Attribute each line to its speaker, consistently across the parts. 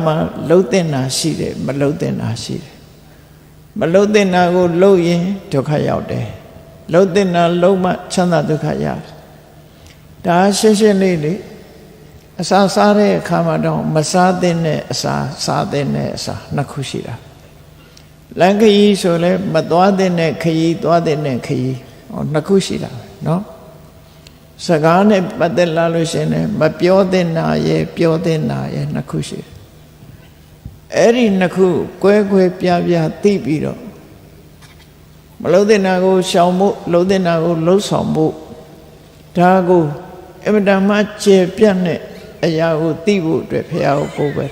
Speaker 1: မှာလှုပ်တဲ့နာရှိတယ်မလှုပ်တဲ့နာရှိတယ်မလှုပ်တဲ့နာကိုလှုပ်ရင်ဒုက္ခရောက်တယ်လှုပ်တဲ့နာလှုပ်မှချမ်းသာဒုက္ခရတယ်ဒါရှင်းရှင်းလေးလေအစာစားတဲ့အခါမှာတော့မစားတဲ့အစာစားတဲ့အစာနှစ်ခုရှိတာလမ်းခရီးဆိုလဲမသွားတဲ့ခရီးသွားတဲ့ခရီးနှစ်ခုရှိတာနော်စကားနဲ့ပတ်သက်လာလို့ရှင်လည်းမပြောတဲ့နာရဲ့ပြောတဲ့နာရဲ့နှစ်ခုရှိတယ်အဲ့ဒီနှစ်ခုကွဲကွဲပြားပြားသိပြီးတော့မလှုပ်တဲ့နာကိုရှောင်ဖို့လှုပ်တဲ့နာကိုလှုပ်ဆောင်ဖို့ဒါကိုအမှန်တမ်းမှကျေပြတ်တဲ့အရာကိုသိဖို့အတွက်ဘုရားကိုကိုးပဲ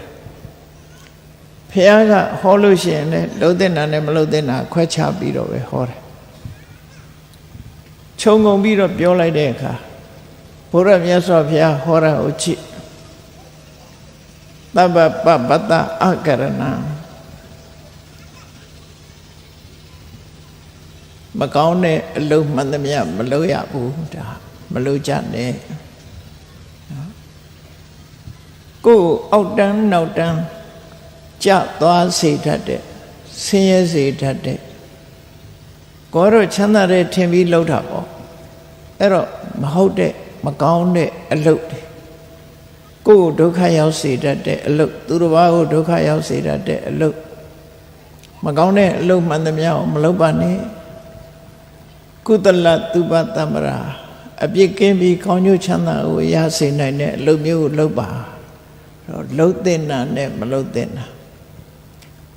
Speaker 1: ဘုရားကဟောလို့ရှိရင်လည်းလှုပ်တဲ့နာနဲ့မလှုပ်တဲ့နာခွဲခြားပြီးတော့ပဲဟောတယ်ခြုံငုံပြီးတော့ပြောလိုက်တဲ့အခါဘုရားမြတ်စွာဘုရားဟောတာကိုကြည့်သဗ္ဗပပတ္တအကရဏမကောင်းတဲ့အလုပ်မှန်သမျှမလုပ်ရဘူးဒါမလုပ်ကြနဲ့ကိုယ်အောက်တန်းနောက်တန်းကြသွားစေတတ်တဲ့ဆင်းရဲစေတတ်တဲ့ကိုယ်တော့ချမ်းသာတဲ့ထင်ပြီးလှုပ်တာပေါ့အဲ့တော့မဟုတ်တဲ့မကောင်းတဲ့အလုပ်ကိုယ်ဒုက္ခရောက်စေတတ်တဲ့အလုပ်သူတစ်ပါးကိုဒုက္ခရောက်စေတတ်တဲ့အလုပ်မကောင်းတဲ့အလုပ်မှန်သမျှကိုမလုပ်ပါနဲ့ကုသလသုဘတမ္ပရာအပြစ်ကင်းပြီးကောင်းကျိုးချမ်းသာကိုရစေနိုင်တဲ့အလုပ်မျိုးကိုလုပ်ပါလှုပ်တဲ့နာနဲ့မလှုပ်တဲ့နာ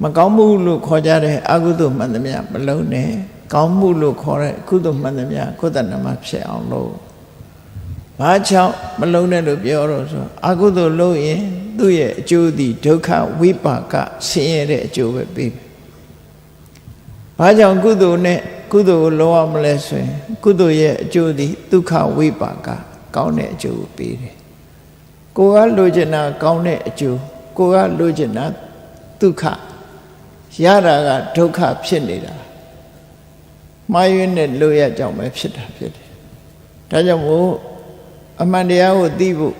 Speaker 1: မကောင်းမှုလို့ခေါ်ကြတဲ့အကုသိုလ်မှန်သမျှမလုပ်နဲ့ကောင်းမှုလို့ခေါ်တဲ့ကုသိုလ်မှန်သမျှကိုယ်တဏ္ဍမှာဖြစ်အောင်လုပ်ဘာကြောင့်မလုံးနဲ့လို့ပြောတော့ဆိုအကုသိုလ်လုပ်ရင်သူ့ရဲ့အကျိုးသည်ဒုက္ခဝိပါကဆင်းရဲတဲ့အကျိုးပဲပေးမယ်။ဘာကြောင့်ကုသိုလ်နဲ့ကုသိုလ်ကိုလုပ်ရမလဲဆိုရင်ကုသိုလ်ရဲ့အကျိုးသည်ဒုက္ခဝိပါကကောင်းတဲ့အကျိုးကိုပေးတယ်။ကိုယ်ကလိုချင်တာကောင်းတဲ့အကျိုးကိုယ်ကလိုချင်တာဒုက္ခရတာကဒုက္ခဖြစ်နေတာမှားယွင်းတဲ့လိုရကြောင့်ပဲဖြစ်တာဖြစ်တယ်။ဒါကြောင့်မို့အမှန်တရားကိုသိဖို့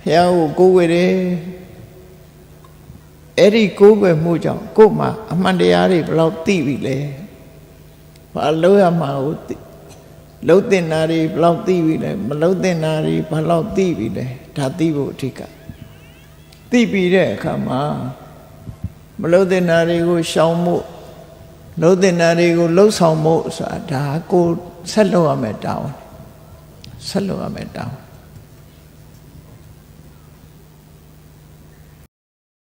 Speaker 1: ဘုရားကိုကိုးကွယ်တယ်အဲ့ဒီကိုးကွယ်မှုကြောင့်ကိုယ်မှာအမှန်တရားတွေဘယ်လောက်သိပြီလဲဘာလို့ရမှာကိုလှုပ်တဲ့နာတွေဘယ်လောက်သိပြီလဲမလှုပ်တဲ့နာတွေဘယ်လောက်သိပြီလဲဒါသိဖို့အထက်ကသိပြီးတဲ့အခါမှာမလှုပ်တဲ့နာတွေကိုရှောင်မှုလှုပ်တဲ့နာတွေကိုလှုပ်ဆောင်မှုဆိုတာဒါကိုဆက်လုပ်ရမယ်တောင်းဆက်လုပ်ရမယ်တောင်း